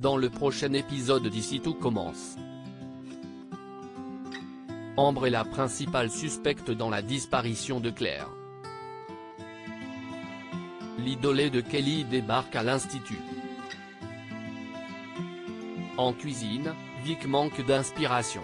dans le prochain épisode d'Ici tout commence. Ambre est la principale suspecte dans la disparition de Claire. L'idolée de Kelly débarque à l'institut. En cuisine, Vic manque d'inspiration.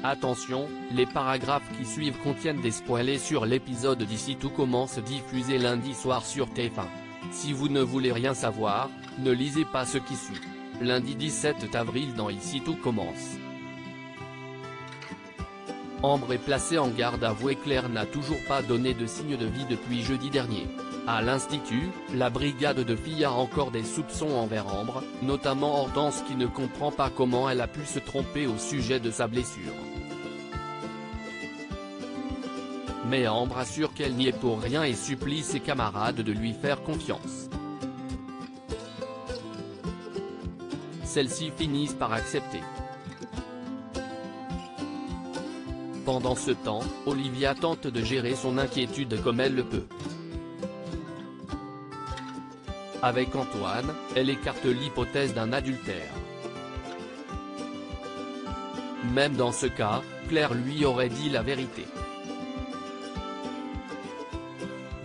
Attention, les paragraphes qui suivent contiennent des spoilers sur l'épisode d'Ici tout commence diffusé lundi soir sur TF1. Si vous ne voulez rien savoir, ne lisez pas ce qui suit. Lundi 17 avril dans Ici tout commence. Ambre est placée en garde à vue et Claire n'a toujours pas donné de signe de vie depuis jeudi dernier. À l'institut, la brigade de filles a encore des soupçons envers Ambre, notamment Hortense qui ne comprend pas comment elle a pu se tromper au sujet de sa blessure. Mais Ambre assure qu'elle n'y est pour rien et supplie ses camarades de lui faire confiance. Celles-ci finissent par accepter. Pendant ce temps, Olivia tente de gérer son inquiétude comme elle le peut. Avec Antoine, elle écarte l'hypothèse d'un adultère. Même dans ce cas, Claire lui aurait dit la vérité.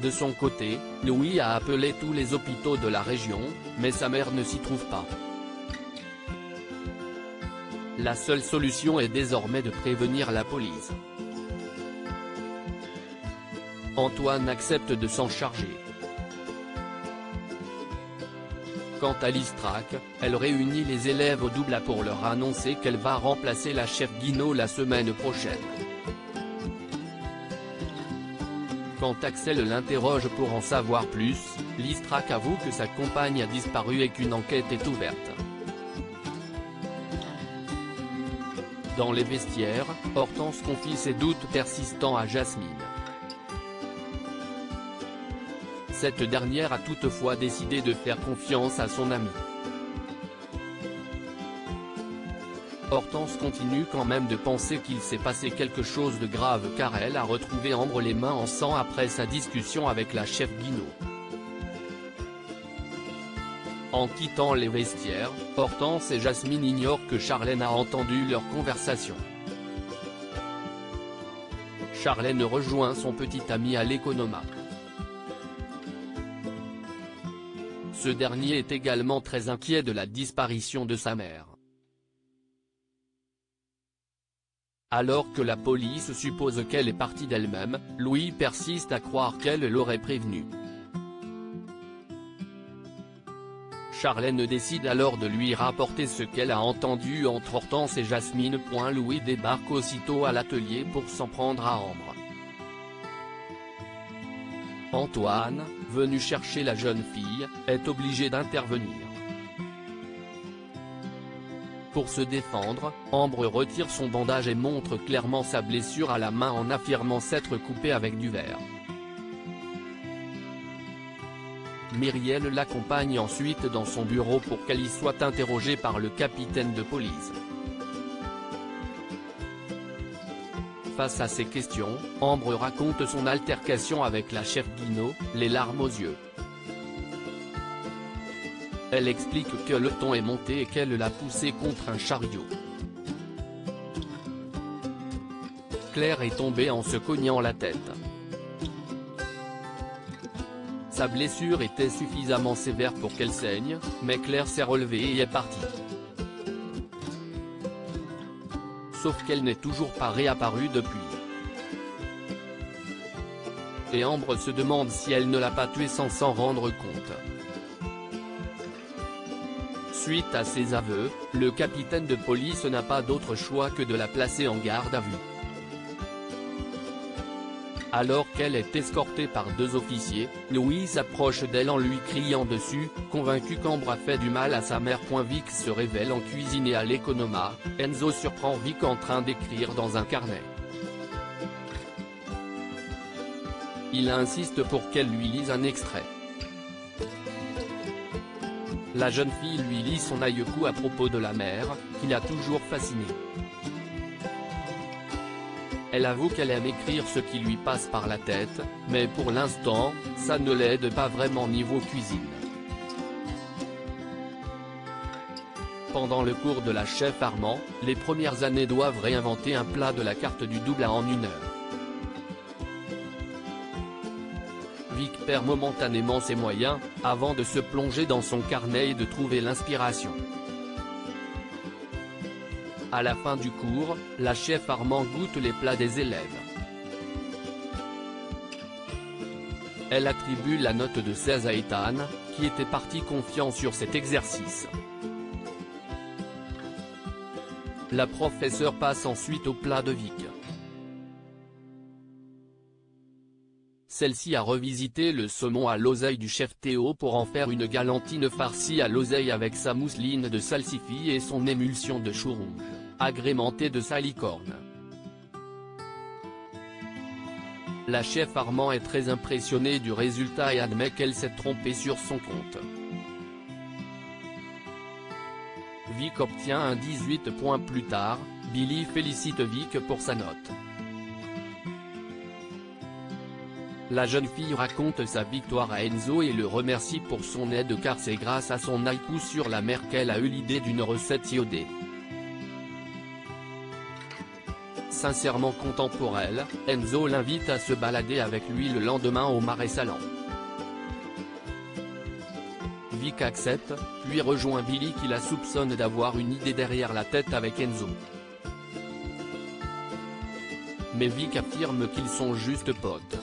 De son côté, Louis a appelé tous les hôpitaux de la région, mais sa mère ne s'y trouve pas. La seule solution est désormais de prévenir la police. Antoine accepte de s'en charger. Quant à Listrac, elle réunit les élèves au Doubla pour leur annoncer qu'elle va remplacer la chef Guinaud la semaine prochaine. Quand Axel l'interroge pour en savoir plus, Listrac avoue que sa compagne a disparu et qu'une enquête est ouverte. Dans les vestiaires, Hortense confie ses doutes persistants à Jasmine. Cette dernière a toutefois décidé de faire confiance à son amie. Hortense continue quand même de penser qu'il s'est passé quelque chose de grave car elle a retrouvé Ambre les mains en sang après sa discussion avec la chef Guinaud. En quittant les vestiaires, Hortense et Jasmine ignorent que Charlène a entendu leur conversation. Charlène rejoint son petit ami à l'Economa. Ce dernier est également très inquiet de la disparition de sa mère. Alors que la police suppose qu'elle est partie d'elle-même, Louis persiste à croire qu'elle l'aurait prévenue. Charlène décide alors de lui rapporter ce qu'elle a entendu entre Hortense et Jasmine. Louis débarque aussitôt à l'atelier pour s'en prendre à Ambre. Antoine, venu chercher la jeune fille, est obligé d'intervenir. Pour se défendre, Ambre retire son bandage et montre clairement sa blessure à la main en affirmant s'être coupée avec du verre. Myriel l'accompagne ensuite dans son bureau pour qu'elle y soit interrogée par le capitaine de police. Face à ces questions, Ambre raconte son altercation avec la chef Guinaud, les larmes aux yeux. Elle explique que le ton est monté et qu'elle l'a poussé contre un chariot. Claire est tombée en se cognant la tête. Sa blessure était suffisamment sévère pour qu'elle saigne, mais Claire s'est relevée et est partie. Sauf qu'elle n'est toujours pas réapparue depuis. Et Ambre se demande si elle ne l'a pas tuée sans s'en rendre compte. Suite à ces aveux, le capitaine de police n'a pas d'autre choix que de la placer en garde à vue. Alors qu'elle est escortée par deux officiers, Louis s'approche d'elle en lui criant dessus, convaincu qu'Ambre a fait du mal à sa mère. Vic se révèle en cuisine et à l'Economa, Enzo surprend Vic en train d'écrire dans un carnet. Il insiste pour qu'elle lui lise un extrait. La jeune fille lui lit son haïku à propos de la mère, qui l'a toujours fascinée. Elle avoue qu'elle aime écrire ce qui lui passe par la tête, mais pour l'instant, ça ne l'aide pas vraiment niveau cuisine. Pendant le cours de la chef Armand, les premières années doivent réinventer un plat de la carte du double en 1 heure. Vic perd momentanément ses moyens, avant de se plonger dans son carnet et de trouver l'inspiration. À la fin du cours, la chef Armand goûte les plats des élèves. Elle attribue la note de 16 à Ethan, qui était parti confiant sur cet exercice. La professeure passe ensuite au plat de Vic. Celle-ci a revisité le saumon à l'oseille du chef Théo pour en faire une galantine farcie à l'oseille avec sa mousseline de salsifis et son émulsion de chou rouge, agrémentée de salicorne. La chef Armand est très impressionnée du résultat et admet qu'elle s'est trompée sur son compte. Vic obtient un 18 points plus tard, Billy félicite Vic pour sa note. La jeune fille raconte sa victoire à Enzo et le remercie pour son aide car c'est grâce à son haïku sur la mer qu'elle a eu l'idée d'une recette iodée. Sincèrement content pour elle, Enzo l'invite à se balader avec lui le lendemain au Marais Salants. Vic accepte, puis rejoint Billy qui la soupçonne d'avoir une idée derrière la tête avec Enzo. Mais Vic affirme qu'ils sont juste potes.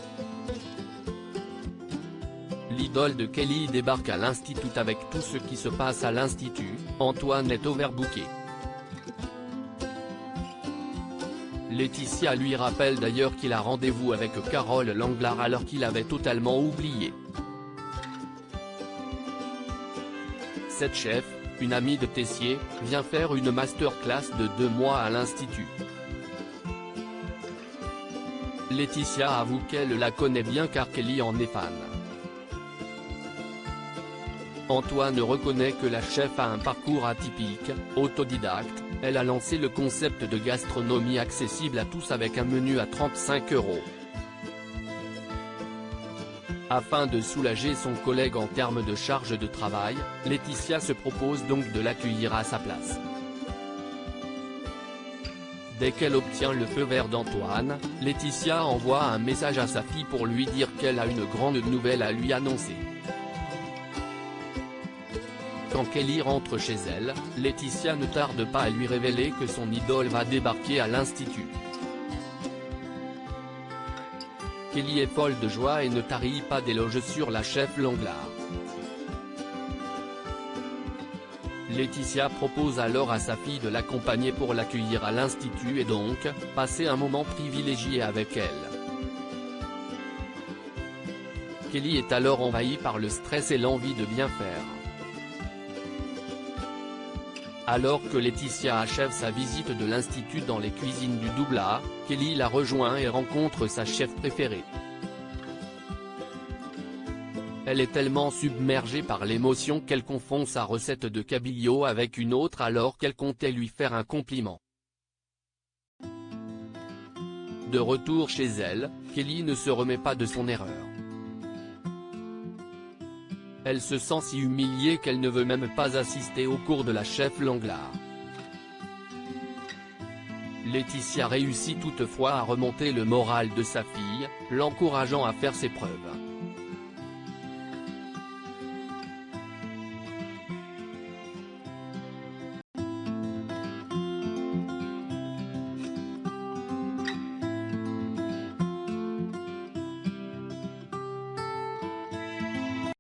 L'idole de Kelly débarque à l'institut avec tout ce qui se passe à l'institut, Antoine est overbooké. Laetitia lui rappelle d'ailleurs qu'il a rendez-vous avec Carole Langlard alors qu'il avait totalement oublié. Cette chef, une amie de Tessier, vient faire une masterclass de 2 mois à l'institut. Laetitia avoue qu'elle la connaît bien car Kelly en est fan. Antoine reconnaît que la chef a un parcours atypique, autodidacte, elle a lancé le concept de gastronomie accessible à tous avec un menu à 35 €. Afin de soulager son collègue en termes de charge de travail, Laetitia se propose donc de l'accueillir à sa place. Dès qu'elle obtient le feu vert d'Antoine, Laetitia envoie un message à sa fille pour lui dire qu'elle a une grande nouvelle à lui annoncer. Quand Kelly rentre chez elle, Laetitia ne tarde pas à lui révéler que son idole va débarquer à l'institut. Kelly est folle de joie et ne tarit pas d'éloges sur la chef Langlard. Laetitia propose alors à sa fille de l'accompagner pour l'accueillir à l'institut et donc, passer un moment privilégié avec elle. Kelly est alors envahie par le stress et l'envie de bien faire. Alors que Laetitia achève sa visite de l'institut dans les cuisines du double A, Kelly la rejoint et rencontre sa chef préférée. Elle est tellement submergée par l'émotion qu'elle confond sa recette de cabillaud avec une autre alors qu'elle comptait lui faire un compliment. De retour chez elle, Kelly ne se remet pas de son erreur. Elle se sent si humiliée qu'elle ne veut même pas assister au cours de la chef Langlard. Laetitia réussit toutefois à remonter le moral de sa fille, l'encourageant à faire ses preuves.